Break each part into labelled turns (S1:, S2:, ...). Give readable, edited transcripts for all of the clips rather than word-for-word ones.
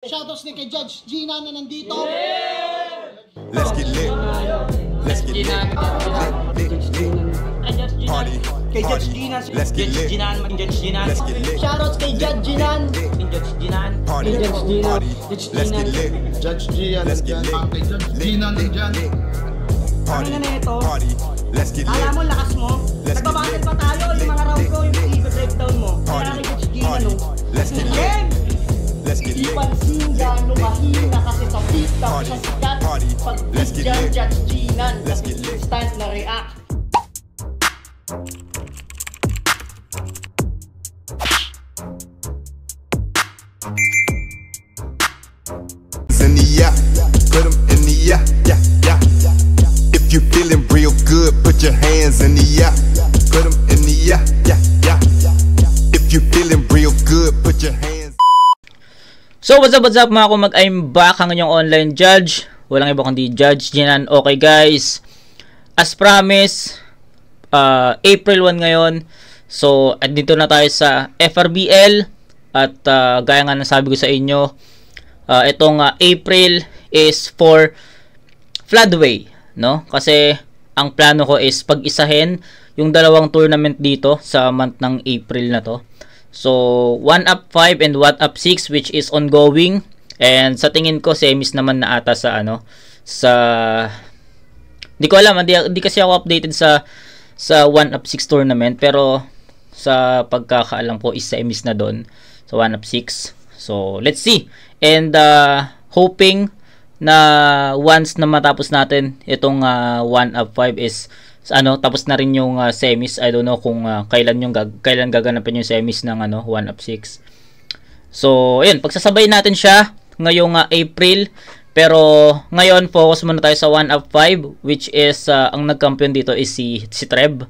S1: Shoutouts din kay Judge Gina na nandito.
S2: Let's get lit. Let's get lit. Party.
S3: Kay Judge Gina.
S2: Let's get lit. Let's get lit.
S1: Shoutouts kay Judge Gina.
S2: Party. Party. Let's get lit.
S4: Judge Gian.
S2: Let's get lit.
S4: Kay Judge Gina nandyan.
S2: Party.
S3: Ano na ito?
S2: Party. Let's get lit.
S3: Alam mo, lakas mo.
S2: Let's get
S3: Nagbabattle
S2: lit.
S3: pa tayo. Yung mga round ko, yung i-breakdown mo.
S2: Party.
S3: Kaya kay Judge Gina,
S2: Party.
S3: no?
S2: Let's get lit.
S3: Game!
S2: Let's get
S1: Di
S2: lit.
S1: pansin gano'ng mahina kasi sa pista
S2: Party.
S1: siya sikat.
S2: Party.
S1: Pag
S2: Let's get
S1: dyan,
S2: lit.
S1: Judge Gina.
S2: Let's get lit.
S1: Instant na react.
S2: In the yeah, put 'em in the yeah, yeah, yeah. If you feeling real good, put your hands in the yeah, put 'em in the yeah, yeah, yeah. If you feeling real good, put your hands.
S5: So what's up mga kumag, I'm back ang inyong online judge. Walang iba kundi Judge Ginan. Okay guys, as promised, April 1 ngayon. So dito na tayo sa FRBL. At gaya nga nasabi ko sa inyo, itong April is for Floodway, no? Kasi ang plano ko is pag-isahin yung dalawang tournament dito sa month ng April na to. So, 1 up 5 and 1 up 6 which is ongoing. And sa tingin ko semis naman na ata sa hindi ko alam, hindi kasi ako updated sa 1 up 6 tournament, pero sa pagkakaalam ko is semis na doon sa 1 up 6. So, let's see. And hoping na once na matapos natin itong 1 up 5 is tapos na rin yung semis. I don't know kung kailan gaganapin yung semis ng 1 up 6. So, ayun, pagsasabay natin siya ngayong April. Pero ngayon focus muna tayo sa 1 up 5 which is ang nagkampiyon dito is si Treb.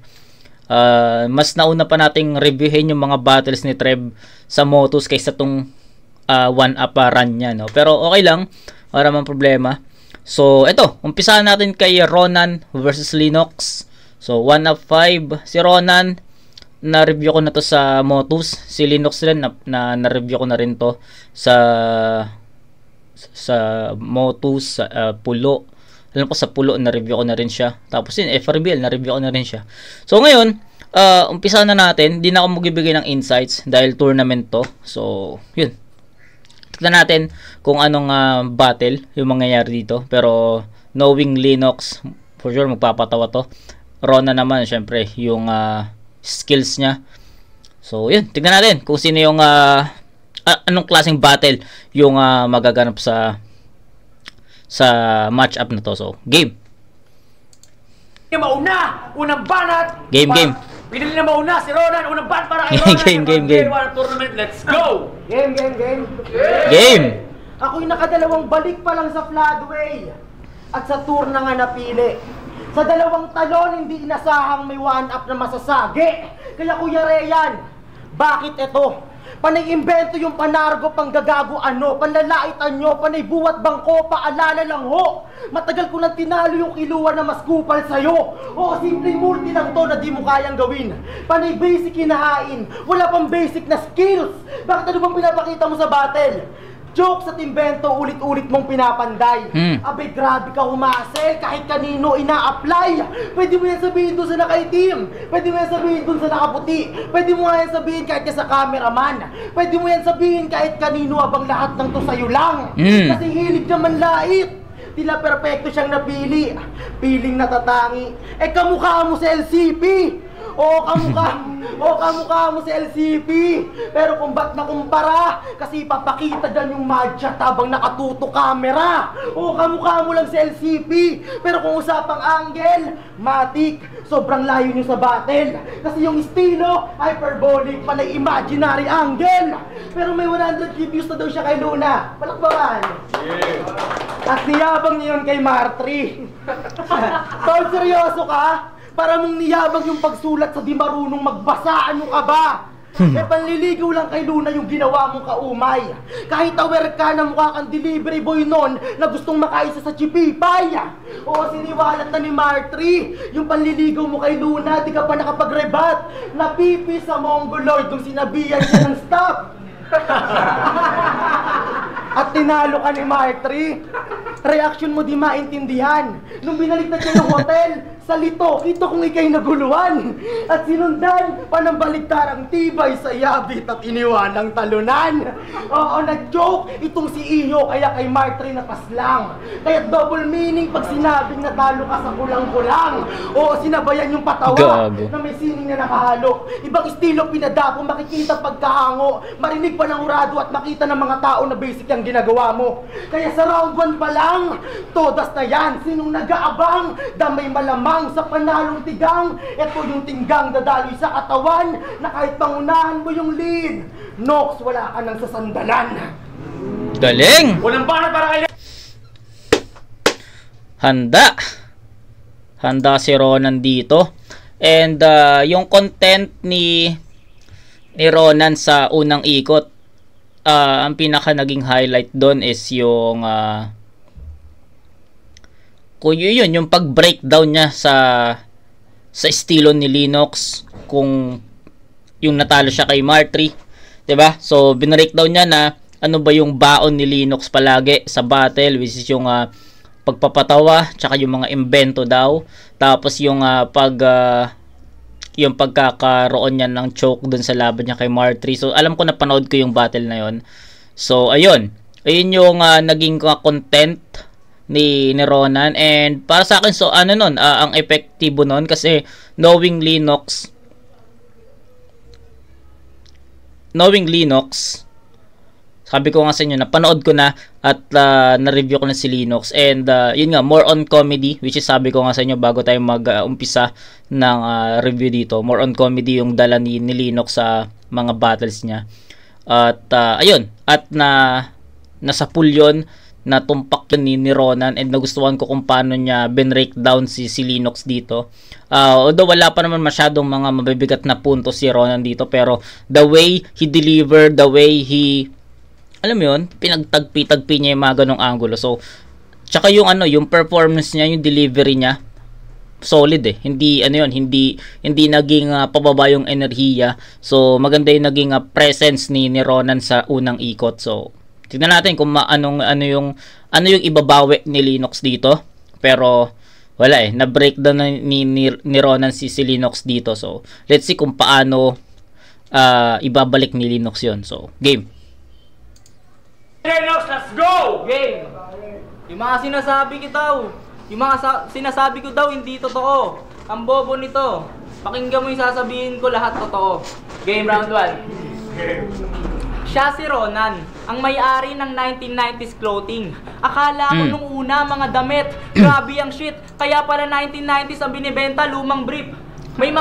S5: Mas nauna pa nating reviewin yung mga battles ni Treb sa Motus kaysa tong 1 up run niya, no? Pero okay lang, wala namang problema. So eto, umpisahan natin kay Ronan versus Linux. So 1 up 5 si Ronan, na-review ko na to sa Motus. Si Linux rin na-review ko na rin to sa Motus, sa Pulo. Alam ko sa Pulo na-review ko na rin siya. Tapos yun, FRBL na-review ko na rin siya. So ngayon, umpisa na natin. Di na ako magbibigay ng insights dahil tournament to. So yun, tignan natin kung anong battle yung mangyayari dito. Pero knowing Linux, for sure magpapatawa to. Rona naman syempre yung skills niya. So yun, tignan natin kung sino yung anong klaseng battle yung magaganap sa match up na to. So game.
S3: Mauna! Unang banat!
S5: Game.
S3: Pinili na mauna si Ronan! Unang banat para kay Ronan!
S5: Game.
S3: Tournament, let's go!
S5: Game.
S3: Ako'y nakadalawang balik pa lang sa Floodway. At sa tour na nga napili. Sa dalawang talon, hindi inasahang may 1 up na masasagi. Kaya Kuya Reyan, bakit ito? Panay imbento yung panargo, panggagago panlalaitan nyo, panay buwat bangko, paalala lang ho. Matagal ko nang tinalo yung kiluwa na mas kupal sa'yo. O simpleng multi lang to na di mo kayang gawin. Panay basic hinahain, wala pang basic na skills. Bakit ano bang pinapakita mo sa battle? Jokes at invento, ulit-ulit mong pinapanday. Abay, grabe ka humasel, kahit kanino ina-apply. Pwede mo yan sabihin dun sa nakaitim. Pwede mo yan sabihin dun sa nakaputi. Pwede mo yan sabihin kahit sa cameraman. Pwede mo yan sabihin kahit kanino, abang lahat ng to sa'yo lang. Kasi hilig naman lait. Tila perpekto siyang napili. Piling natatangi. Kamukha mo sa LCP. Kamukha mo sa LCP. Pero kung ba't nakumpara, kasi papakita dyan yung madya habang nakatuto camera. Kamukha mo lang sa LCP. Pero kung usapang angle, matik, sobrang layo nyo sa battle. Kasi yung estilo, hyperbolic, panay imaginary angle. Pero may 100 views na daw siya kay Luna. Palakbakan. At niyabang niya yun kay Martri. Tol, seryoso ka? Para mong niyabang yung pagsulat sa di marunong magbasa, ano ka ba? Panliligaw lang kay Luna yung ginawa mong kaumay. Kahit aware ka na mukha kang delivery boy nun na gustong makaisa sa chipipay. Siniwalat na ni Martri yung panliligaw mo kay Luna, di ka pa nakapag-rebat. Napipi sa Mongoloid nung sinabihan niya ng stop. At tinalo ka ni Mark 3. Reaction mo di maintindihan. Nung binalik na siya ng hotel, sa lito, kita kong ikay naguluhan. At sinundan, panambaligtarang tibay sa yabit at iniwanang talunan. Oo, nag-joke itong si Iyo, kaya kay Mark 3 napaslang. Kaya double meaning pag sinabing natalo ka sa kulang-kulang. Oo, sinabayan yung patawa
S5: Gago.
S3: na may sining na nakahalo. Ibang estilo pinadapo, makikita pagkahango. Marinig pa ng urado at makita ng mga tao na basic ang ginagawa mo. Kaya sa round 1 pa lang, todas na yan. Sinong nag-aabang, damay malamang sa panalong tigang. Ito yung tinggang dadaloy sa katawan na kahit pangunahan mo yung lead, Nox, wala ka nang sasandalan.
S5: Galing!
S3: Walang para kay...
S5: Handa. Handa si Ronan dito. And yung content ni Ronan sa unang ikot, ang pinaka naging highlight doon is yung yung pag-breakdown niya sa estilo ni Linux, kung yung natalo siya kay Martry, 'di ba? So binreakdown niya na ano ba yung baon ni Linux palagi sa battle, which is yung pagpapatawa, tsaka yung mga invento daw, tapos yung yung pagkakaroon niya ng choke dun sa laban niya kay Martry. So alam ko, napanood ko yung battle na yon. So ayun yung naging content ni Ronan. And para sa akin, so ano nun, ang epektibo nun kasi knowing Linux, sabi ko nga sa inyo, napanood ko na at na-review ko na si Linux. And yun nga, more on comedy, which is sabi ko nga sa inyo bago tayo mag-umpisa ng review dito. More on comedy yung dala ni Linux sa mga battles niya. At ayun, at nasa pool yun, natumpak yun ni Ronan, and nagustuhan ko kung paano niya breakdown si Linux dito. Although wala pa naman masyadong mga mabibigat na punto si Ronan dito, pero the way he delivered, the way he, alam mo yun, pinagtagpi-tagpi niya yung mga ganong angulo. So, tsaka yung yung performance niya, yung delivery niya, solid eh. Hindi naging pababa yung enerhiya. So, maganda yung naging presence ni Ronan sa unang ikot. So, tignan natin kung ano yung ibabawi ni Linux dito. Pero wala eh, na-breakdown na ni Ronan si Linux dito. So, let's see kung paano ibabalik ni Linux yon. So, game.
S6: Linux, let's go! Game! Yung mga sinasabi ko daw hindi totoo. Ang bobo nito. Pakinggan mo yung sasabihin ko, lahat totoo. Game round 1. Siya si Ronan, ang may-ari ng 1990s clothing. Akala ko nung una mga damit, grabe ang shit. Kaya pala 1990s ang binibenta, lumang brief. May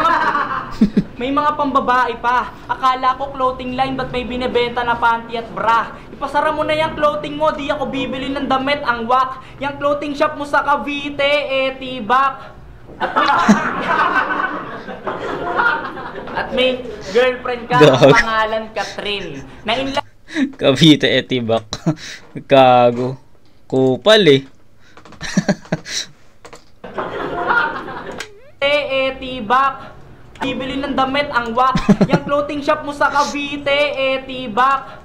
S6: mga pambabae pa. Akala ko clothing line, ba't may binibenta na panty at bra? Ipasara mo na yung clothing mo, di ako bibili ng damit, ang wak. Yung clothing shop mo sa Cavite, tibak. At may girlfriend ka, pangalan Catherine. Na in love
S5: Cavite, tibak. Gago. Kupal eh.
S6: tibak. Bibili ng damit, ang wak. Yung clothing shop mo sa Cavite, tibak.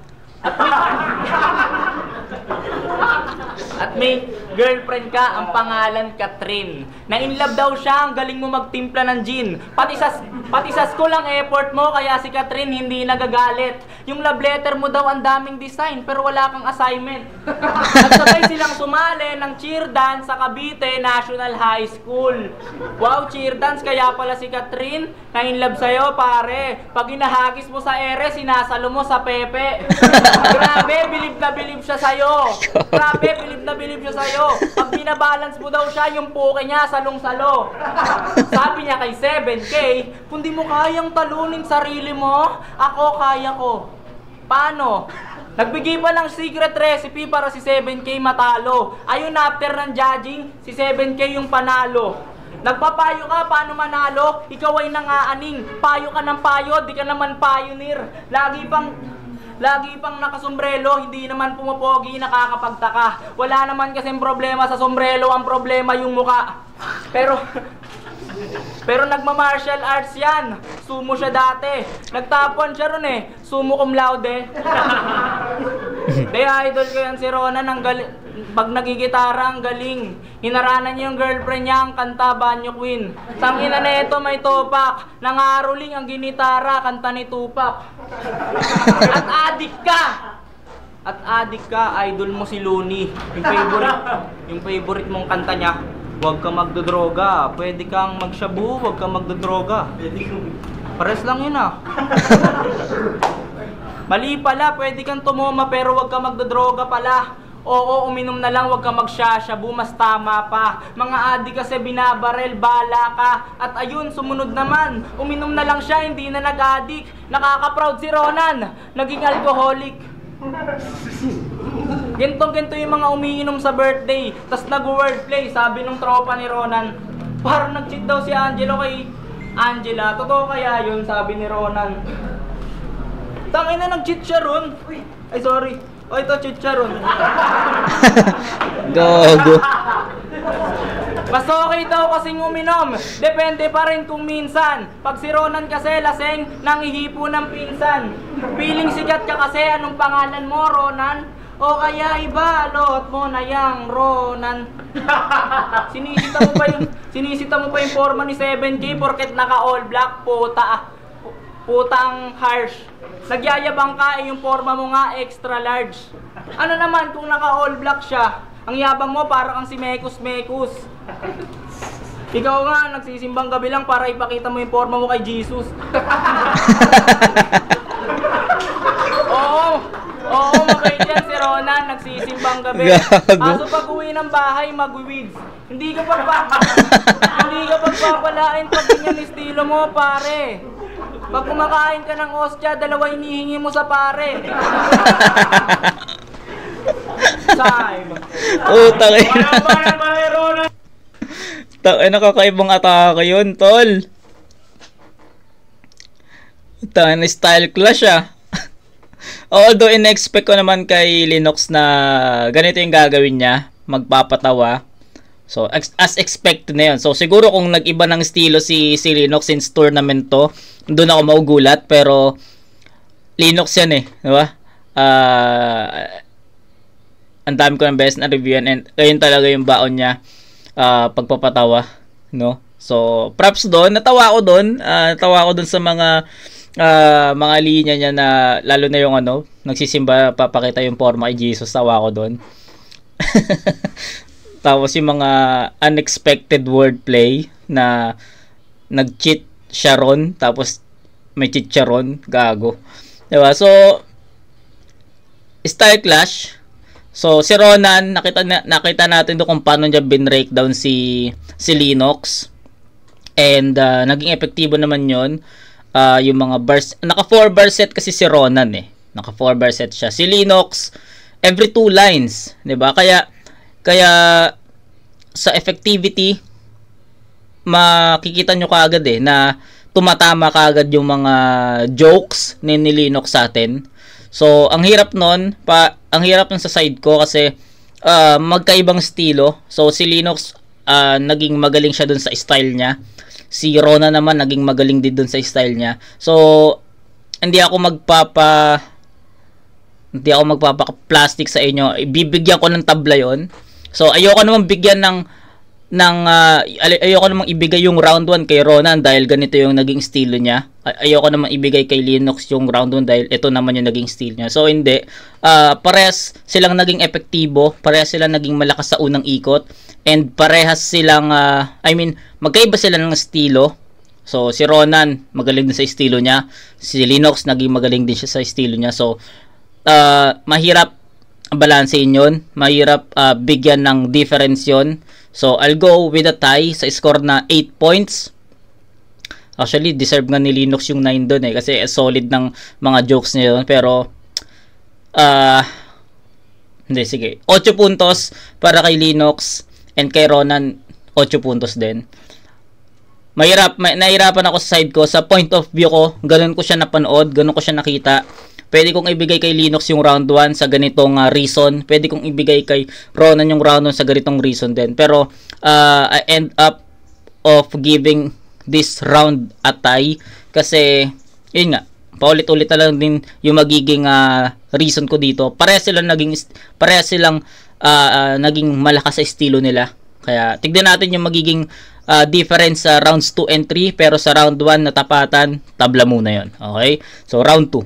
S6: At may girlfriend ka, ang pangalan Catherine. Na in love daw siya, ang galing mo magtimpla ng gin. Pati sa school ang effort mo, kaya si Catherine hindi nagagalit. Yung love letter mo daw ang daming design, pero wala kang assignment. At sabay silang sumali ng cheer dance sa Cavite National High School. Wow, cheer dance, kaya pala si Catherine na in love sa'yo, pare. Pag inahagis mo sa ere, sinasalo mo sa pepe. Grabe, bilib na bilib siya sa'yo. Grabe, bilib na bilib siya sa'yo. Pag binabalance mo daw siya, yung puke niya, salong-salo. Sabi niya kay 7K, kung di mo kayang talunin sarili mo, ako kaya ko. Paano? Nagbigay pa ng secret recipe para si 7K matalo. Ayun, after ng judging, si 7K yung panalo. Nagpapayo ka, paano manalo? Ikaw ay nangaaning. Payo ka ng payo, di ka naman pioneer. Lagi pang nakasombrelo, hindi naman pumapogi, nakakapagtaka. Wala naman kasing problema sa sombrelo, ang problema yung muka. Pero nagma-martial arts yan. Sumo siya dati. Nagtapon siya ron eh. Sumo cum laude. Kaya idol ko yan si Ronan, ang galing. Pag nagigitara, ang galing. Hinaranan niya yung girlfriend niya, ang kanta, Banyo Queen. Tangina na ito, may topak. Nangaruling ang ginitara, kanta ni Tupac. At adik ka! At adik ka, idol mo si Looney. Yung favorite mong kanta niya, huwag ka magdodroga. Pwede kang magshabu, huwag ka magdodroga. Pares lang yun ah. Mali pala, pwede kang tumoma pero huwag ka magdodroga pala. Oo, uminom na lang, huwag ka magshashabu, mas tama pa. Mga adik kasi binabarel, bala ka. At ayun, sumunod naman. Uminom na lang siya, hindi na nag-adik. Nakaka-proud si Ronan, naging alcoholic. Gintong-ginto yung mga umiinom sa birthday. Tas nag-wordplay, sabi nung tropa ni Ronan, parang nag-cheat daw si Angelo kay Angela. Totoo kaya yun, sabi ni Ronan. Tangin na, nag-cheat siya ron. Ay, sorry. O, ito, cheat siya ron.
S5: Gago.
S6: Mas okay daw kasing uminom. Depende pa rin kung minsan. Pag si Ronan kasi laseng, nangihipo ng pinsan. Piling sikat ka kasi, anong pangalan mo, Ronan? O kaya iba, lot mo na yang Ronan. Sinisita mo pa yung forma ni 7K porket naka all black, puta. Putang harsh. Nagyayabang ka, yung forma mo nga extra large. Ano naman kung naka all black siya? Ang yabang mo para kang si Mekus. Ikaw nga, nagsisimbang gabi lang para ipakita mo yung forma mo kay Jesus. Oo, mabait yan si Ronan, nagsisimbang gabi. Kaso pag uwi ng bahay, mag-weeds. Hindi ka pagpapalain pag ganyan estilo mo, pare. Pag kumakain ka ng ostya, dalawa hinihingi mo sa pare. Time.
S5: Utang ina. Tangay, nakakaibang atake yun, tol. Tangay na style clash ah. Although in-expect ko naman kay Linux na ganito yung gagawin niya, magpapatawa. So as expected na yun. So siguro kung nag-iba ng estilo si Linux since tournament to, doon ako maugulat, pero Linux yan eh, di ba? Ang dami ko ng best na review yan, and ayun talaga yung baon niya, pagpapatawa, no? So props doon, natawa ako doon sa mga linya niya, na lalo na yung nagsisimba, papakita yung forma kay Jesus, tawa ko doon. Tapos yung mga unexpected wordplay na nag-cheat siya ron, tapos may cheat siya ron, gago. Diba? So, style clash. So, si Ronan, nakita natin doon kung paano niya bin-breakdown si Linux. And, naging epektibo naman yun. Yung mga bars, naka 4 bar set kasi si Ronan eh. Naka 4 bar set siya. Si Linux, every 2 lines. Diba? Kaya sa effectivity, makikita nyo kaagad eh, na tumatama kaagad yung mga jokes ni Linux sa atin. So, ang hirap nun sa side ko kasi magkaibang estilo. So, si Linux, naging magaling siya dun sa style niya. Si Rona naman, naging magaling din dun sa style niya. So, hindi ako magpapa-plastic sa inyo. Ibibigyan ko ng tabla yon. So, ayoko namang bigyan ayoko namang ibigay yung round 1 kay Ronan dahil ganito yung naging estilo niya. Ayoko namang ibigay kay Linux yung round 1 dahil ito naman yung naging estilo niya. So, hindi. Parehas silang naging epektibo. Parehas silang naging malakas sa unang ikot. And parehas silang, magkaiba sila ng estilo. So, si Ronan, magaling din sa estilo niya. Si Linux, naging magaling din siya sa estilo niya. So, mahirap balansein yun. Mahirap bigyan ng difference yun. So, I'll go with a tie sa score na 8 points. Actually, deserve nga ni Linux yung 9 doon eh. Kasi solid ng mga jokes niya yun. Pero, hindi, sige. 8 puntos para kay Linux. And kay Ronan, 8 puntos din. Nahirapan ako sa side ko. Sa point of view ko, ganun ko siya napanood. Ganun ko siya nakita. Pwede kong ibigay kay Linux yung round 1 sa ganitong reason. Pwede kong ibigay kay Ronan yung round 1 sa ganitong reason din. Pero, I end up of giving this round a tie. Kasi, yun nga, paulit-ulit na lang din yung magiging reason ko dito. Parehas silang naging malakas sa estilo nila. Kaya tignan natin yung magiging difference sa rounds 2 and 3, pero sa round 1 natapatan, tabla muna yon. Okay? So round 2.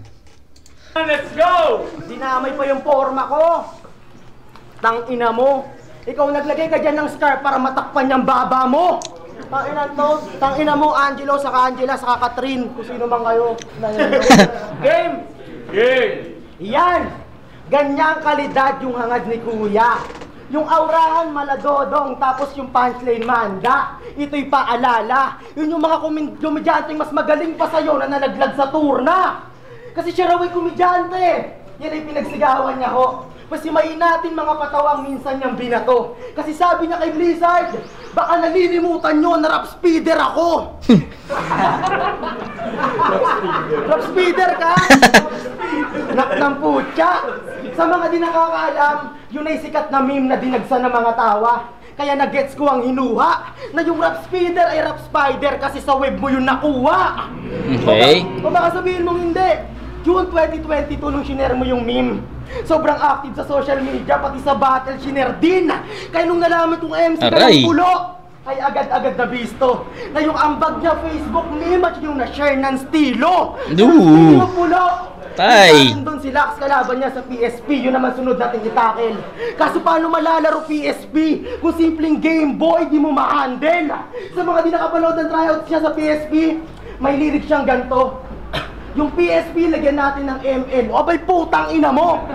S6: Let's go!
S3: Dinamay pa yung forma ko. Tang ina mo. Ikaw naglagay ka dyan ng scarf para matakpan yung baba mo. Tang ina mo, Angelo, saka Angela, saka Catherine. Kung sino man kayo. Game!
S6: Game!
S3: Yan! Ganyang kalidad yung hangad ni Kuya. Yung aurahan maladodong, tapos yung punchline manda. Ito'y paalala. Yun yung mga komedyanteng mas magaling pa sa'yo na nalaglag sa turna. Kasi siya raw ay komedyante. Yan ay pinagsigawan niya ho. Pasimayin natin mga patawang minsan niyang binato. Kasi sabi niya kay Blizzard, baka nalilimutan nyo na rap speeder ako. Rap speeder ka? Nak ng putya. Sa mga di nakakaalam, yun ay sikat na meme na dinagsa ng mga tawa. Kaya nag-gets ko ang hinuha na yung rap speeder ay rap spider kasi sa web mo yun nakuha.
S5: Okay.
S3: O baka sabihin mong hindi. June 2022 nung shinare mo yung meme. Sobrang active sa social media, pati sa battle shinare din. Kaya nung nalaman kong MC ka ng pulo, ay agad-agad na bisto na yung ambag niya Facebook meme at yung na-share ng stilo.
S5: Ooh.
S3: Pulo.
S5: Tay.
S3: Doon si Lax kalaban niya sa PSP, yun naman sunod natin itakel. Kaso paano malalaro PSP kung simpleng Game Boy di mo ma-handle? Sa mga di nakapanood ng tryouts niya sa PSP, may lyrics siyang ganto. Yung PSP, lagyan natin ng ML. O abay, putang ina mo!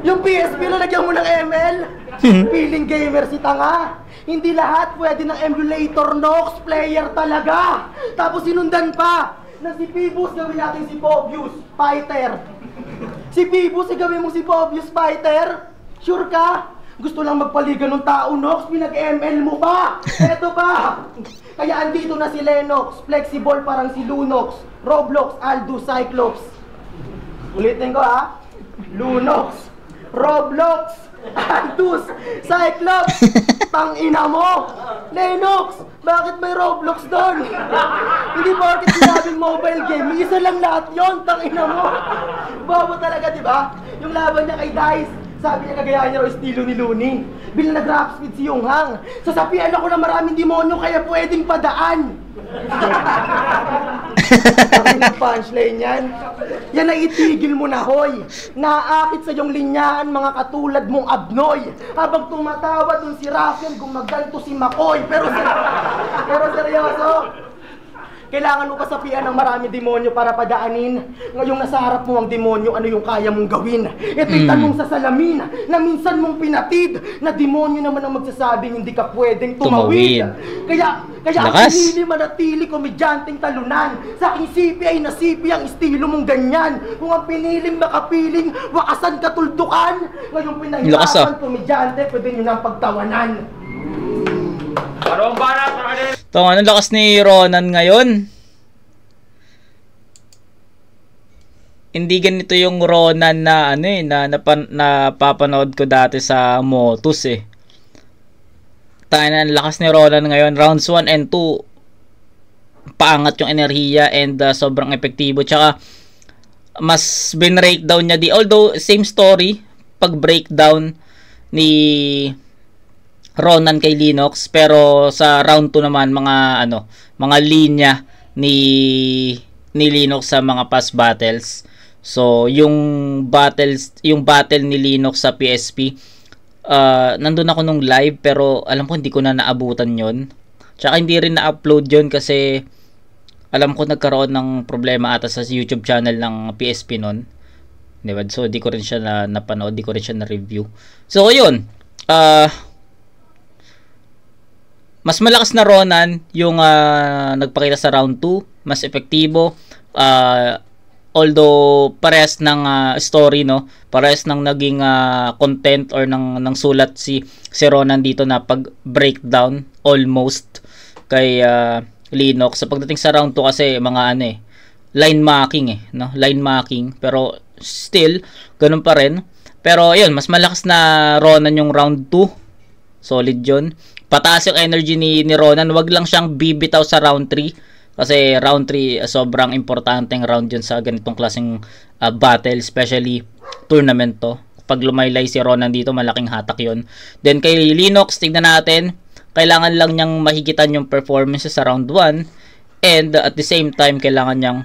S3: Yung PSP, lalagyan mo ng ML? Feeling gamer si tanga. Hindi lahat pwede ng emulator, Nox. Player talaga. Tapos sinundan pa na si Phoebus, gawin natin si Phobius Fighter. Si Phoebus, gawin mo si Phobius Fighter? Sure ka? Gusto lang magpaligan ng tao, Nox, pinag-ML mo pa! Eto pa! Kaya andito na si Lennox, flexible parang si Lunox, Roblox, Aldous, Cyclops. Ulitin ko ha, Lunox, Roblox, Aldous, Cyclops. Tangina mo! Lennox, bakit may Roblox doon? Hindi porket sinabing mobile game, isa lang lahat yon, tangina mo! Bobo talaga, di ba? Yung laban niya kay Dice, sabi niya kagayahan niya raw estilo ni Looney. Bilang nag-rap speed si Yonghang. Sasapian ako na maraming demonyo kaya pwedeng padaan. Ang punchline yan. Yan ay itigil mo na, hoy. Naaakit sa iyong linyaan mga katulad mong abnoy. Habang tumatawa dun si Rafael, gumaganto si Makoy. Pero seryoso, kailangan mo pasapian ng marami demonyo para padaanin. Ngayong nasa harap mo ang demonyo, ano yung kaya mong gawin? Ito'y tanong sa salamin na minsan mong pinatid na demonyo naman ang magsasabing hindi ka pwedeng tumawid. Kaya ang pinili manatili komedyanteng talunan. Sa aking sipi ay nasipi ang estilo mong ganyan. Kung ang piniling makapiling, wakasan katuldukan. Ngayong pinahirapan komedyante, pwede nyo nang pagtawanan.
S6: Parang barat na rin!
S5: Ito, anong lakas ni Ronan ngayon? Hindi ganito yung Ronan na napapanood ko dati sa Motus eh. Tayo na, ang lakas ni Ronan ngayon. Rounds 1 and 2, paangat yung enerhiya and sobrang epektibo. Tsaka, mas bin-breakdown niya although, same story, pag-breakdown ni Ronan kay Lennox, pero sa round 2 naman mga linya ni Lennox sa mga past battles. So yung battle ni Lennox sa PSP, nandun ako nung live pero alam ko hindi ko na naabutan yon. Tsaka hindi rin na-upload yon kasi alam ko nagkaroon ng problema ata sa YouTube channel ng PSP nun. Diba? So di ko rin siya napanood, di ko rin siya na-review. So yun, mas malakas na Ronan yung nagpakita sa round 2, mas epektibo. Although parehas ng story, no, parehas ng naging content or ng sulat si Ronan dito na pag-breakdown almost kay Lennox. Sa pagdating sa round 2 kasi mga line marking no, line marking, pero still ganun pa rin. Pero ayun, mas malakas na Ronan yung round 2. Solid 'yon. Pataas yung energy ni Ronan, wag lang siyang bibitaw sa round 3 Kasi round 3, sobrang importanteng round yun sa ganitong klaseng battle, especially tournament to. Pag lumaylay si Ronan dito, malaking hatak yun. Then kay Linox, tignan natin, kailangan lang niyang mahigitan yung performance sa round 1, and at the same time, kailangan niyang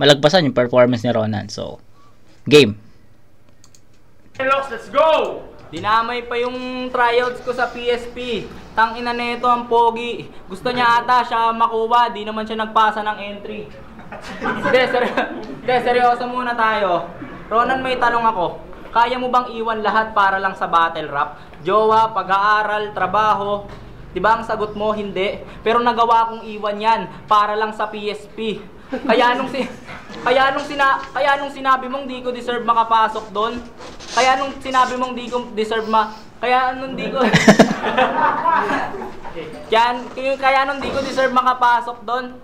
S5: malagpasan yung performance ni Ronan. So, game.
S6: Let's go! Dinamay pa yung tryouts ko sa PSP. Tangina nito ang pogi. Gusto niya ata siya makuha, di naman siya nagpasa ng entry. Hindi, seryoso muna tayo. Ronan, may tanong ako. Kaya mo bang iwan lahat para lang sa battle rap? Jowa, pag-aaral, trabaho. Diba ang sagot mo, hindi? Pero nagawa kong iwan yan para lang sa PSP. Kaya nung sinabi mong di ko deserve makapasok doon, kaya nung sinabi mong di ko deserve kaya nung di ko deserve makapasok doon,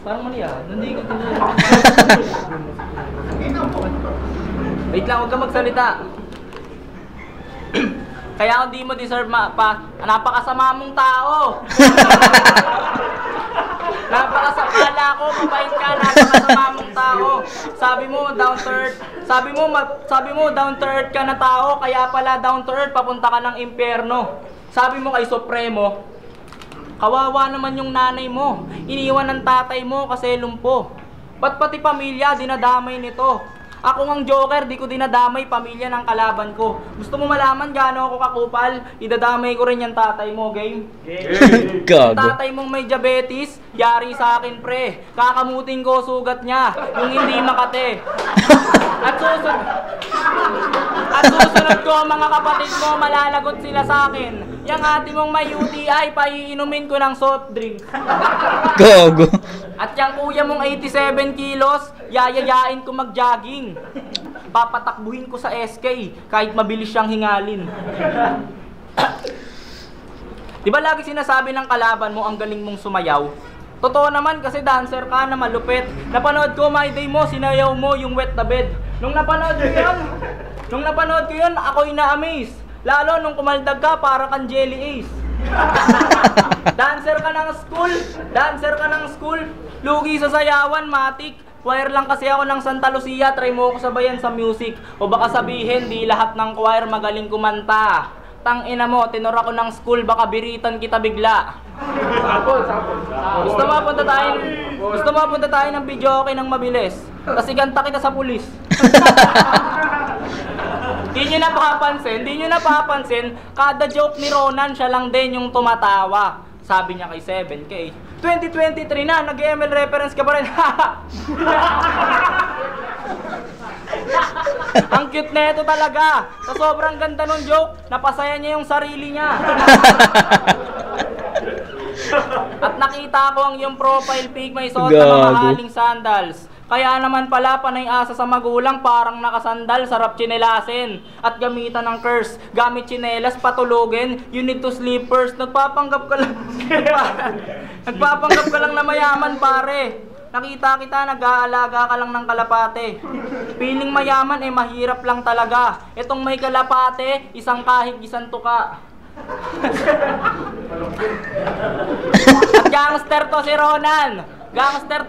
S6: parang mali nung di ko deserve. Wait lang, huwag ka magsalita. Kaya kung di mo deserve napakasama mong tao. Napakasakala ko, mabait ka, napakasama mong tao. Sabi mo down to earth ka na tao, kaya pala down to earth papunta ka ng impyerno. Sabi mo kay Supremo, kawawa naman yung nanay mo, iniwan ng tatay mo kasi lumpo. Ba't pati pamilya dinadamay nito? Ako ngang Joker, di ko dinadamay pamilya ng kalaban ko. Gusto mo malaman gaano ako kakupal? Idadamay ko rin yung tatay mo, game?
S5: Gago.
S6: Tatay mong may diabetes, yari sa akin pre. Kakamutin ko sugat niya, yung hindi makate. At susunod ko mga kapatid mo, malalagot sila sa akin. Yang ate mong may UTI, paiinumin ko ng soft drink.
S5: Gago.
S6: At yung kuya mong 87 kilos, yayayain ko mag-jogging. Papatakbuhin ko sa SK, kahit mabilis siyang hingalin. Diba lagi sinasabi ng kalaban mo, ang galing mong sumayaw? Totoo naman kasi dancer ka na malupit. Napanood ko My Day mo, sinayaw mo yung Wet the Bed. Nung napanood ko yun, ako'y na-amaze. Lalo nung kumaldag ka, para kang Jelly Ace. Dancer ka ng school, lugi sa sayawan, matik. Choir lang kasi ako ng Santa Lucia, try mo ako sabayan sa music. O baka sabihin, di lahat ng choir magaling kumanta. Tangina mo, tenor ako ng school, baka biritan kita bigla. Gusto mo punta tayo ng video okay ng mabilis. Kasi ganta kita sa pulis. Di nyo napapansin, kada joke ni Ronan, siya lang din yung tumatawa. Sabi niya kay 7K, 2023 na, nag-ML reference ka pa rin. Ang cute na ito talaga. Sa sobrang ganda nung joke, napasaya niya yung sarili niya. At nakita ko ang iyong profile pic, may suot na mamahaling sandals. Kaya naman pala panay asa sa magulang, parang nakasandal, sarap chinelasin. At gamitan ng curse, gamit chinelas, patulogin, you need to sleep first. Nagpapanggap ka lang na mayaman pare. Nakita kita, nag-aalaga ka lang ng kalapate. Piling mayaman mahirap lang talaga. Itong may kalapate, isang kahig, isang tuka. At gangster to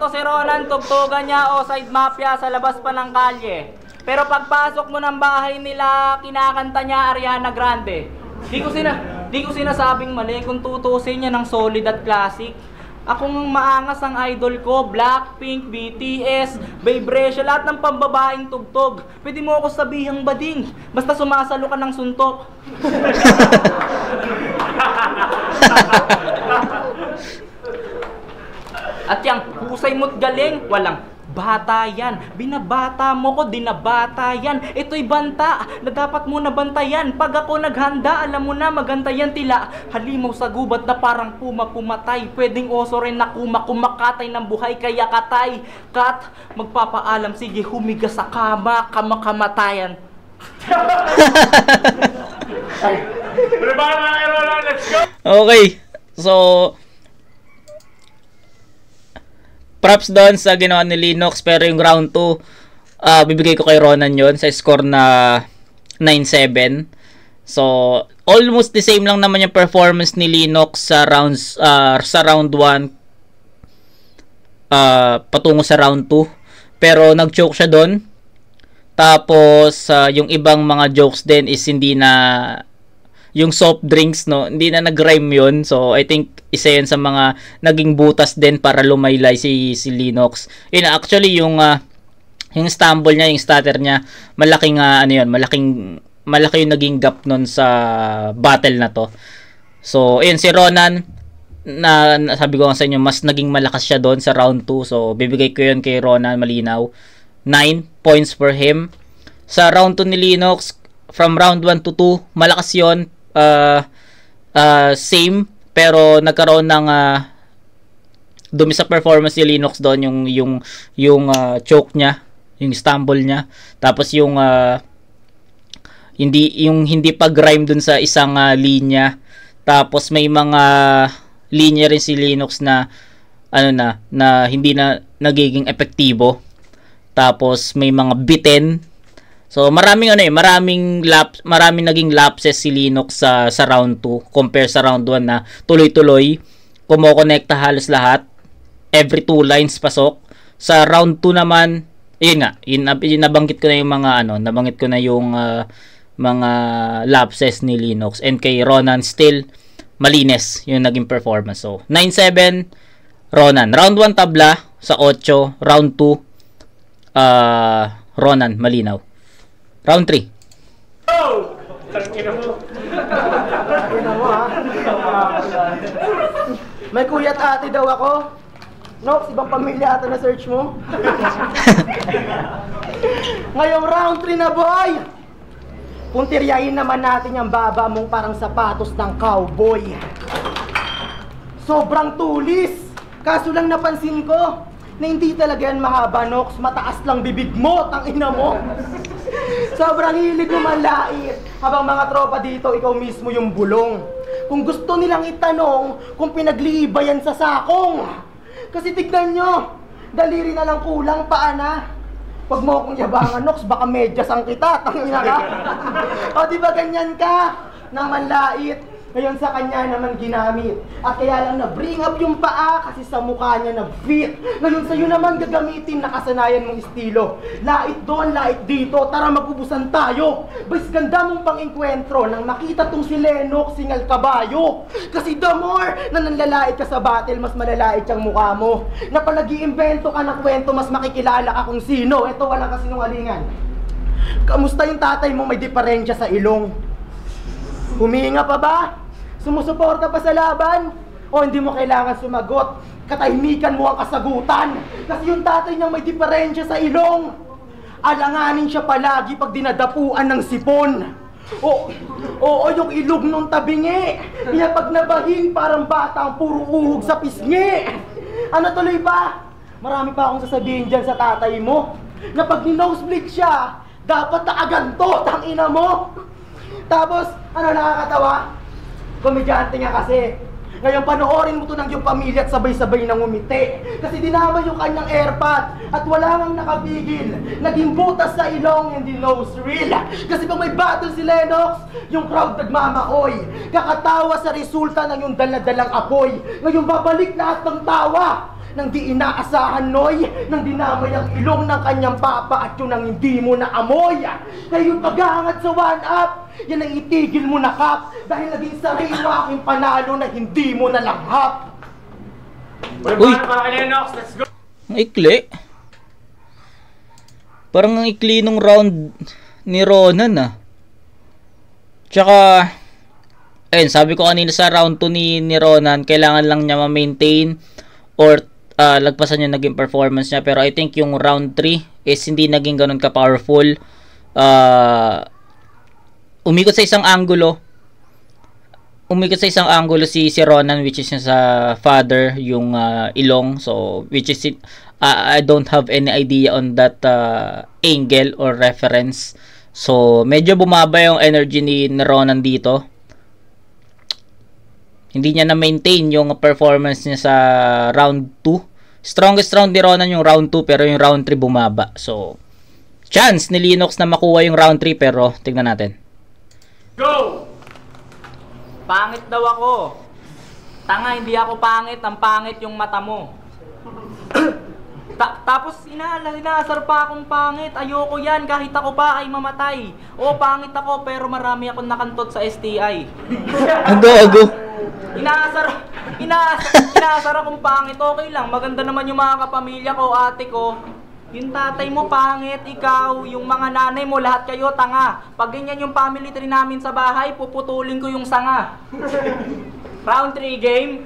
S6: si Ronan, tugtugan niya o side mafia sa labas pa ng kalye. Pero pagpasok mo ng bahay nila, kinakanta niya Ariana Grande. Di ko sinasabing mali kung tutusin niya ng solid at classic. Akong maangas ang idol ko, Blackpink, BTS, Vibration, lahat ng pambabaeng tugtog. Pwede mo ako sabihang bading, basta sumasalo ka ng suntok. At yang husay mo't galing, walang bata yan. Binabata mo ko, dinabata yan. Ito'y banta na dapat mo nabantayan. Pag ako naghanda, alam mo na magantayan tila. Halimaw sa gubat na parang pumatay. Pwedeng oso rin na kumakatay ng buhay kaya katay. Kat, magpapaalam, sige humiga sa kama, kamatayan.
S5: Okay, so props doon sa ginawa ni Linox, pero yung round 2 bibigay ko kay Ronan yon sa score na 9-7. So almost the same lang naman yung performance ni Linox sa round 1 patungo sa round 2. Pero nag-choke siya doon. Tapos yung ibang mga jokes din is hindi na yung soft drinks, no, hindi na nag-rhyme yun. So I think isa yun sa mga naging butas din para lumaylay si Linox. Yun, actually yung stumble niya, yung stutter niya, malaking malaki yung naging gap nun sa battle na to. So ayun, si Ronan, na sabi ko nga sa inyo, mas naging malakas siya doon sa round 2. So bibigay ko yun kay Ronan, malinaw. 9 points for him. Sa round 2 ni Linox, from round 1 to 2, malakas yun. Same, pero nagkaroon ng dumi sa performance ni Linox doon, yung choke niya, yung stumble niya, tapos yung hindi pag-rhyme dun sa isang linya, tapos may mga linya rin si Linox na na hindi na nagiging epektibo, tapos may mga biten. So maraming naging lapses si Linox sa round 2 compare sa round 1 na tuloy-tuloy, kumokonekta halos lahat, every 2 lines pasok. Sa round 2 naman, nabanggit ko na yung mga lapses ni Linox, and kay Ronan still malinis yung naging performance. So 9-7 Ronan. Round 1 tabla sa 8, round 2 Ronan malinaw. Round 3.
S3: May kuya at ate daw ako. Nox, ibang pamilya ata na search mo. Ngayong round 3 na, boy. Puntiryahin naman natin yung baba mong parang sapatos ng cowboy. Sobrang tulis. Kaso lang napansin ko na hindi talaga yan mahaba, Nox. Mataas lang bibig mo, tangina mo. Sobrang hilig mo manlait. Habang mga tropa dito, ikaw mismo yung bulong. Kung gusto nilang itanong kung pinagliiba yan sa sakong. Kasi tignan nyo, daliri na lang kulang, paa na. Pag mo akong yabangan, Nox, baka medyas ang kita, tangina ka. O diba ganyan ka, nang manlait. Ngayon sa kanya naman ginamit. At kaya lang na-bring up yung paa kasi sa mukha niya na-fit. Ngayon sa'yo naman gagamitin na kasanayan mong estilo. Lait doon, lait dito, tara magubusan tayo. Bais ganda mong pang-enkwentro nang makita tong si Lenox singal kabayo. Kasi the more na nanlalait ka sa battle, mas malalait yung mukha mo. Na pag nag-iimbento ka ng kwento, mas makikilala ka kung sino. Ito walang kasinungalingan. Kamusta yung tatay mo may diferensya sa ilong? Huminga pa ba? Sumusuporta pa sa laban? O hindi mo kailangan sumagot? Katahimikan mo ang kasagutan. Kasi yung tatay niyang may diferensya sa ilong. Alanganin siya palagi pag dinadapuan ng sipon. Oo, yung ilog nung tabingi. Kaya pag nabahing parang bata ang puro uhog sa pisngi. Ano tuloy ba? Marami pa akong sasabihin dyan sa tatay mo. Na pag ni-nosebleed siya, dapat nakaganto, tangina mo. Tapos, ano nakakatawa? Komedyante nga kasi. Ngayon panoorin mo to ng iyong pamilya at sabay-sabay nang umiti. Kasi dinama yung kanyang airpod at wala nang nakapigil. Naging butas sa ilong, hindi nose reel. Kasi pag may battle si Lenox, yung crowd nagmamaoy. Kakatawa sa resulta ng yung daladalang apoy. Ngayon babalik lahat ng tawa. Nang di inaasahan, Noy, nang dinamay ang ilong ng kanyang papa at yun ang hindi mo na amoy. Kaya yung pag-aangat sa 1-up, yan ang itigil mo na, Kap, dahil naging sariwa aking panalo na hindi mo na langhap.
S5: Uy! Ang ikli. Parang ang ikli nung round ni Ronan, Tsaka, ayun, sabi ko kanina sa round 2 ni Ronan, kailangan lang niya ma-maintain or lagpasan yung naging performance niya. Pero I think yung round 3 is hindi naging ganun ka-powerful. Umikot sa isang angulo si Ronan, which is sa father, yung ilong. So which is I don't have any idea on that angle or reference. So medyo bumaba yung energy ni Ronan dito. Hindi niya na-maintain yung performance niya sa round 2. Strongest round ni Ronan yung round 2, pero yung round 3 bumaba. So, chance ni Linox na makuha yung round 3, pero tignan natin.
S6: Go! Pangit daw ako. Tanga, hindi ako pangit. Ang pangit yung mata mo. Tapos inaasar pa akong pangit. Ayoko yan kahit ako pa ay mamatay. O pangit ako pero marami akong nakantot sa STI.
S5: Ang gago.
S6: Inaasar akong pangit. Okay lang, maganda naman yung mga kapamilya ko, ate ko. Yung tatay mo pangit, ikaw, yung mga nanay mo, lahat kayo tanga. Pag ganyan yung family tree namin sa bahay, puputulin ko yung sanga. Round 3 game.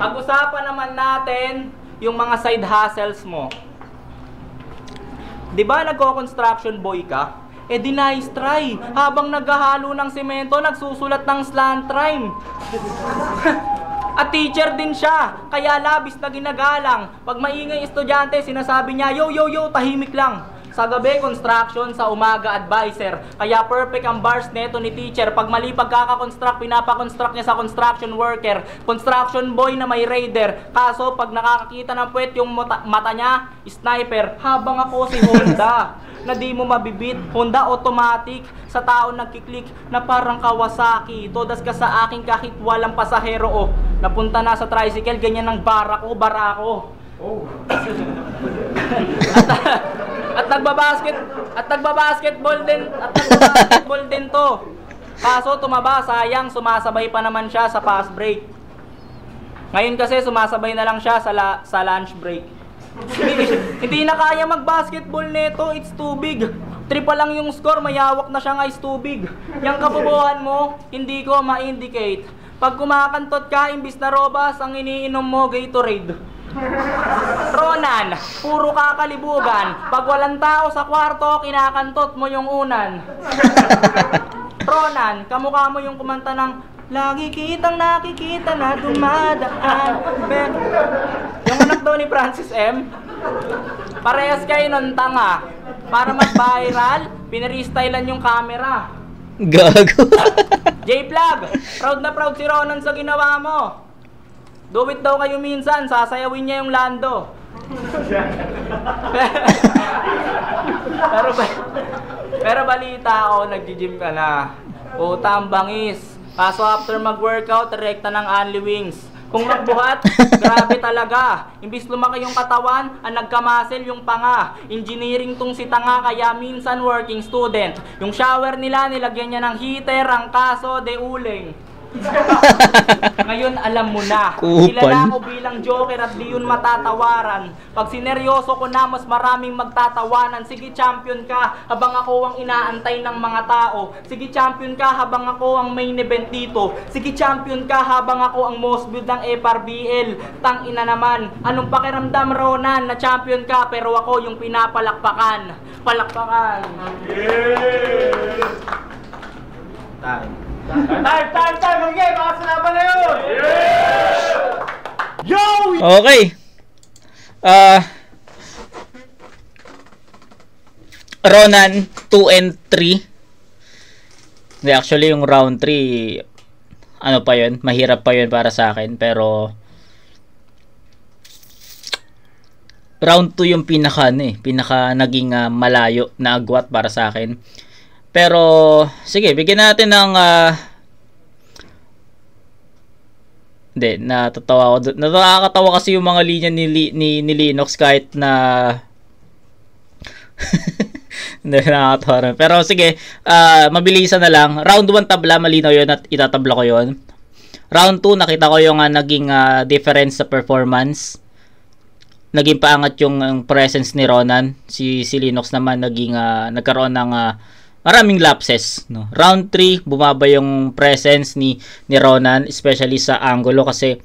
S6: Pag-usapan naman natin yung mga side hustles mo. 'Di ba nagko-construction boy ka? Eh di nice try. Habang naghahalo ng semento, nagsusulat ng slant rhyme. At teacher din siya, kaya labis na ginagalang. Pag maingay estudyante, sinasabi niya, yo, tahimik lang. Sa gabi, construction, sa umaga, advisor. Kaya perfect ang bars neto ni teacher. Pag mali pagkakakonstruct, pinapakonstruct niya sa construction worker. Construction boy na may raider. Kaso, pag nakakakita ng puwet yung mata niya, sniper. Habang ako si Honda, na di mo mabibit. Honda automatic, sa tao nagkiklik na parang Kawasaki. Todas ka sa akin kahit walang pasahero. Oh, napunta na sa tricycle, ganyan ng barako. At nagbabasketball din to. Kaso tumaba, sayang, sumasabay pa naman siya sa fast break. Ngayon kasi sumasabay na lang siya sa lunch break. Hindi na kaya mag-basketball nito, it's too big. 3 pa lang yung score, mayawak na siyang ice tubig. Yang kabubuhan mo, hindi ko ma-indicate. Pag kumakantot ka, imbis na robas, ang iniinom mo, Gatorade. Ronan, puro kakalibugan. Pag walang tao sa kwarto, kinakantot mo yung unan. Ronan, kamukha mo yung kumanta ng lagi kitang nakikita na dumadaan. Yung anak daw ni Francis M. Parehas kayo nun tanga. Para mag-viral, pinaristylan yung camera.
S5: Gago.
S6: J-Plug, proud na proud si Ronan sa ginawa mo. Do it daw kayo minsan, sasayawin niya yung Lando. pero balita ako, nag-gym ka na. Utang bangis. Kaso after mag-workout, rekta ng Only Wings. Kung magbuhat, grabe talaga. Imbis lumaki yung katawan, ang nagkamasel yung panga. Engineering tong si tanga, kaya minsan working student. Yung shower nila, nilagyan niya ng heater, ang kaso de uling. Ngayon alam mo na, kilala ko bilang joker at di yun matatawaran. Pag sineryoso ko na, mas maraming magtatawanan. Sige champion ka, habang ako ang inaantay ng mga tao. Sige champion ka, habang ako ang main event dito. Sige champion ka, habang ako ang most viewed ng FRBL. Tang ina naman, anong pakiramdam Ronan na champion ka pero ako yung pinapalakpakan. Palakpakan. Time. Game! Baka sinaban na yun! Yo!
S5: Okay. Ronan 2 and 3. Hindi, actually yung round 3 ano pa yun, mahirap pa yun para sa akin, pero round 2 yung pinaka naging malayo na agwat para sa akin. Pero sige, bigyan natin ng natatawa ako. Nakakatawa kasi yung mga linya ni Linux kahit na hindi, nakakatawa rin. Pero sige, mabilisan na lang. Round 1 tabla, malinaw yun at itatabla ko yun. Round 2, nakita ko yung naging difference sa performance. Naging paangat yung presence ni Ronan. Si Linux naman nagkaroon ng maraming lapses, no. Round 3, bumaba yung presence ni Ronan, especially sa angulo kasi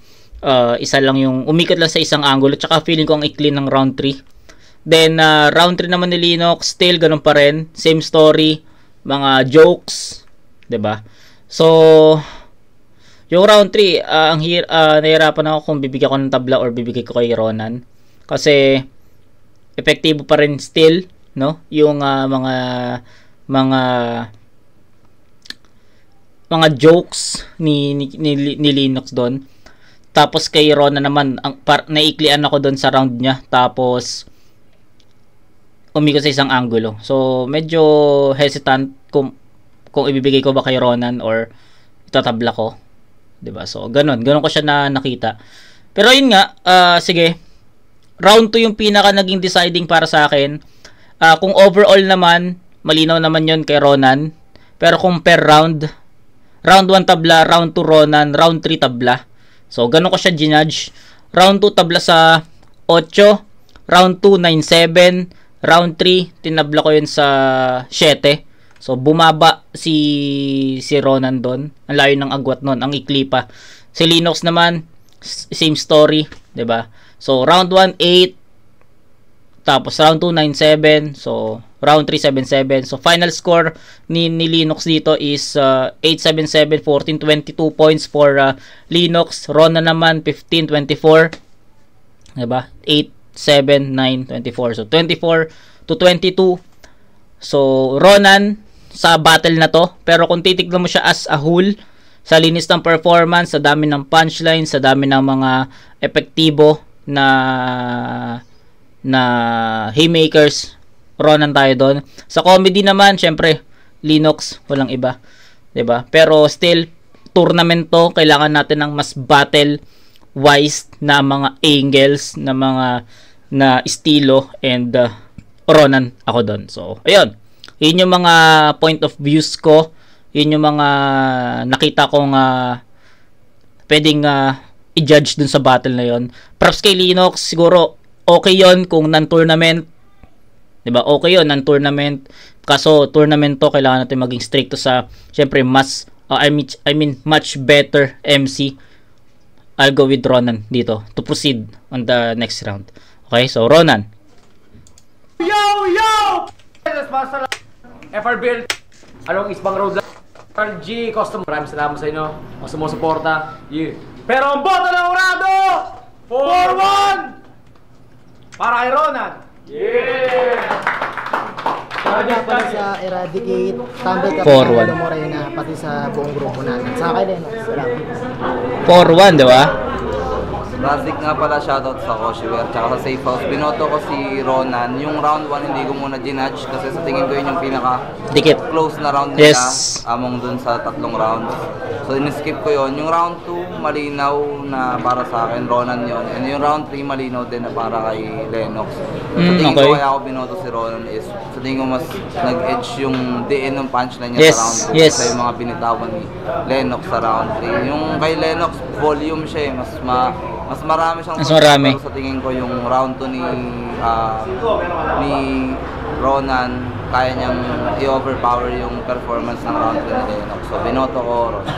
S5: isa lang yung umikot lang sa isang angulo, tsaka feeling ko ang ikli ng round 3. Then round 3 naman ni Linux, still ganun pa rin, same story, mga jokes, 'di ba? So yung round 3, nahirapan ako kung bibigyan ko ng tabla or bibigay ko kay Ronan kasi epektibo pa rin still, no, yung mga jokes ni Linux doon. Tapos kay Ronan naman, naiklian ako doon sa round niya. Tapos umikot sa isang angulo. So medyo hesitant kung ibibigay ko ba kay Ronan or itatabla ko, 'di ba? So ganun ko siya nakita. Pero yun nga, sige. round 2 yung pinaka naging deciding para sa akin. Kung overall naman, malinaw naman yon kay Ronan. Pero kung per round 1 tabla, round 2 Ronan, round 3 tabla. So, ganun ko siya ginudge. Round 2 tabla sa 8, round 2 9-7, round 3 tinabla ko yun sa 7. So, bumaba si Ronan doon. Ang layo ng agwat nun, ang ikli pa. Si Lennox naman, same story, 'di ba? So, round 1 8, tapos round 2 9-7, so round 3 7-7. So, final score ni Lennox dito is 8-7-7, 14-22 points for Lennox. Ronan naman 15-24, 'di ba? 8-7-9-24. So, 24-22. So, Ronan sa battle na to, pero kung titignan mo siya as a whole, sa linis ng performance, sa dami ng punchline, sa dami ng mga epektibo na haymakers, Ronan tayo doon. Sa comedy naman, syempre Lennox, walang iba, 'di ba? Pero still, tournament to, kailangan natin ng mas battle wise na mga angles, na mga na estilo, and Ronan ako doon. So, ayun. Yun yung mga point of views ko. Yun yung mga nakita kong pwedeng i-judge dun sa battle na yun. Props kay Lennox, siguro okay yon kung non-tournament. 'Di ba? Okay yon non-tournament. Kaso tournament to, kailangan natin maging stricto sa, syempre, mas I mean much better MC. I'll go with Ronan dito to proceed on the next round. Okay? So, Ronan.
S3: Yo! FRBL along Isbang Road lang. G Custom, maraming salamat sa inyo o sumusuporta. Yeah. Pero ang boto ng Urado 4-1 para kay Ronan. Yeah!
S1: Salamat pala sa Eradicate, Tumble Cup,
S5: 4-1.
S1: Morena, pati sa buong grupo natin. Sa akin din, salamat.
S5: 4-1, di ba?
S7: Rasik nga pala, shoutout sa Koshiwer, tsaka sa Safe House. Binoto ko si Ronan. Yung round 1 hindi ko muna ginudge kasi sa tingin ko yun yung pinaka
S5: Dikit.
S7: close na round nila,
S5: Yes.
S7: among dun sa 3 rounds. So in-skip ko yun. Yung round 2 malinaw na para sa akin, Ronan yun. And yung round 3 malinaw din na para kay Lennox. Sa tingin ko kaya ako binoto si Ronan is sa tingin ko mas nag-edge yung DN ng punchline niya
S5: Yes,
S7: sa round 2
S5: yes.
S7: sa yung mga binitawan ni Lennox sa round 3. Yung kay Lennox, volume siya eh. Mas marami siyang
S5: Mas marami.
S7: Pero sa tingin ko yung round 2 ni Ronan, kaya niyang i-overpower yung performance ng round 2 ni Lennox. So binoto ko Ronan.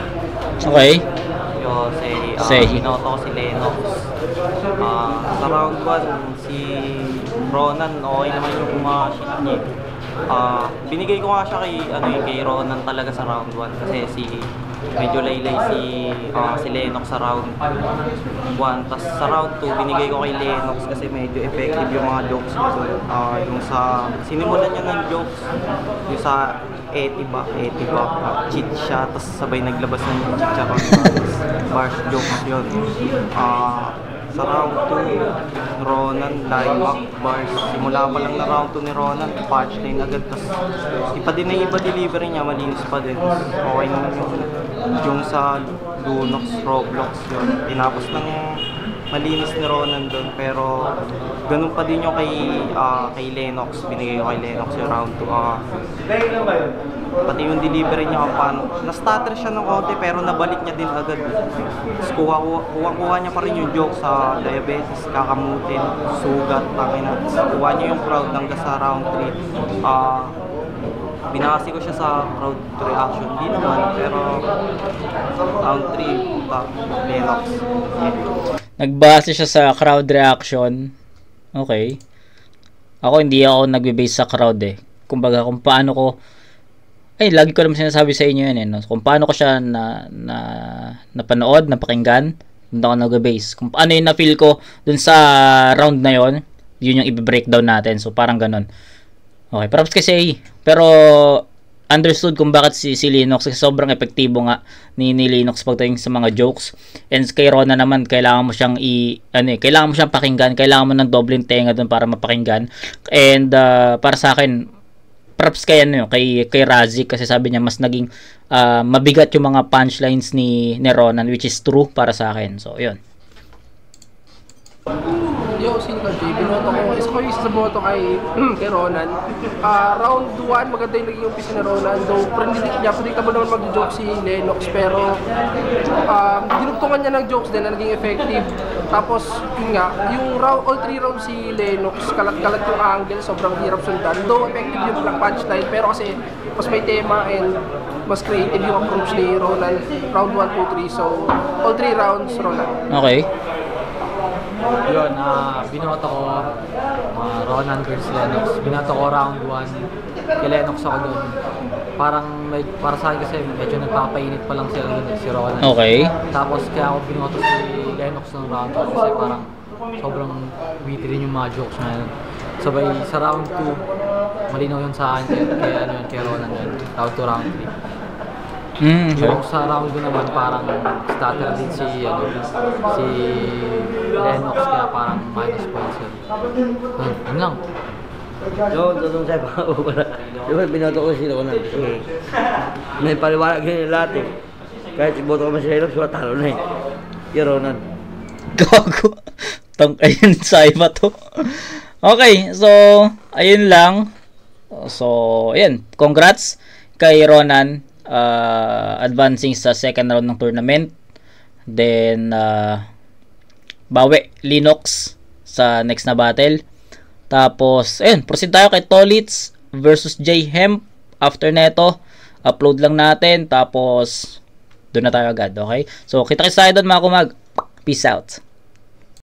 S5: Okay.
S8: Yo,
S5: Sehi.
S8: binoto ko si Lennox. Sa round 1, si Ronan, okay naman yung mga shit niya. Binigay ko nga siya kay Ronan talaga sa round 1 kasi medyo laylay si Lennox sa round 1. Tapos sa round 2, binigay ko kay Lennox kasi medyo effective yung mga jokes nito. Yung sa, sinimulan niya ng jokes, yung sa Etiba, cheat siya, tapos sabay naglabas ng chicharon bars jokes yun. Sa round 2, Ronan, Limac, bars. Simula pa lang na round 2 ni Ronan, punchline agad. Tapos iba din na iba delivery niya, malinis pa din. Okay naman yung sa Lunox, Roblox yun. Tinapos ng malinis ni Ronan doon, pero ganun pa din yung kay Lennox. Binigay ko kay Lennox yung round 2. Pati yung delivery niya kung paano. Na-stutter siya ng konti pero nabalik niya din agad. Tapos kuha niya pa rin yung joke sa diabetes, kakamutin, sugat, tangina. Kuha niya yung crowd hanggang sa round 3. Binasi ko siya sa crowd reaction. Hindi naman, pero round 3, Lennox. Yeah.
S5: Nagbase siya sa crowd reaction. Okay. Ako hindi ako nagbe-base sa crowd eh. Kumbaga kung paano ko, lagi ko naman sinasabi sa inyo yun eh, no? Kung paano ko siya napanood, napakinggan, doon ako nagbe-base. Kung paano yung na-feel ko dun sa round na yon, yun yung i-breakdown natin. So parang ganun. Okay, perhaps kasi, pero understood kung bakit si Lennox kasi sobrang epektibo nga ni Lennox pagdating sa mga jokes. And kay Ronan naman, kailangan mo siyang kailangan mo siyang pakinggan, kailangan mo ng dobleng tenga doon para mapakinggan. And para sa akin, props kay kay Razik kasi sabi niya mas naging mabigat yung mga punchlines ni Ronan, which is true para sa akin. So, yun.
S7: Yo,
S9: Josie ka, Jay, binoto ko. Is ko isa sa boto kay Ronan. Round 1, maganda yung naging umpisa ni Ronan. Though, predictable naman mag-joke si Lennox. Pero, dinugtungan niya ng jokes din na naging effective. Tapos, yun nga, yung all 3 rounds si Lennox, kalat-kalat yung angle, sobrang hirap sundan. Though, effective yung punchline. Pero kasi, mas may tema and mas creative yung approach ni Ronan. Round 1, 2, 3. So, all 3 rounds, Ronan.
S5: Okay.
S10: Yun, binoto ko Ronan versus Lennox. Binoto ko round 1. Kay Lennox ako doon. Para sa akin kasi medyo nagpapainit pa lang sila doon, si Ronan.
S5: Okay.
S10: Tapos kaya ako binoto si Lennox ng round 1 kasi parang sobrang witty rin yung mga jokes na yun. Sabay sa round 2, malinaw yun sa akin kay Ronan yun. Round 2, round 3.
S5: Okay.
S10: Yung sa round 2 naman parang stutter din si Lennox kaya parang minus points yun. Yun lang.
S11: Yung tutong sa'yo pa ako pala. Diba binoto ko si Ronan. May paliwanag yun yung lahat eh. Kahit iboto ko man si Lennox, wala talo na eh. Yung Ronan.
S5: Gago. Ayun sa iba to. Okay, so ayun lang. So, ayan. Congrats kay Ronan. Advancing sa second round ng tournament. Then bawi Lennox sa next na battle. Tapos ayun, proceed tayo kay Tolitz versus J Hemp. After neto, upload lang natin, tapos doon na tayo agad. Okay, so kita kayo sa doon mga kumag. Peace out.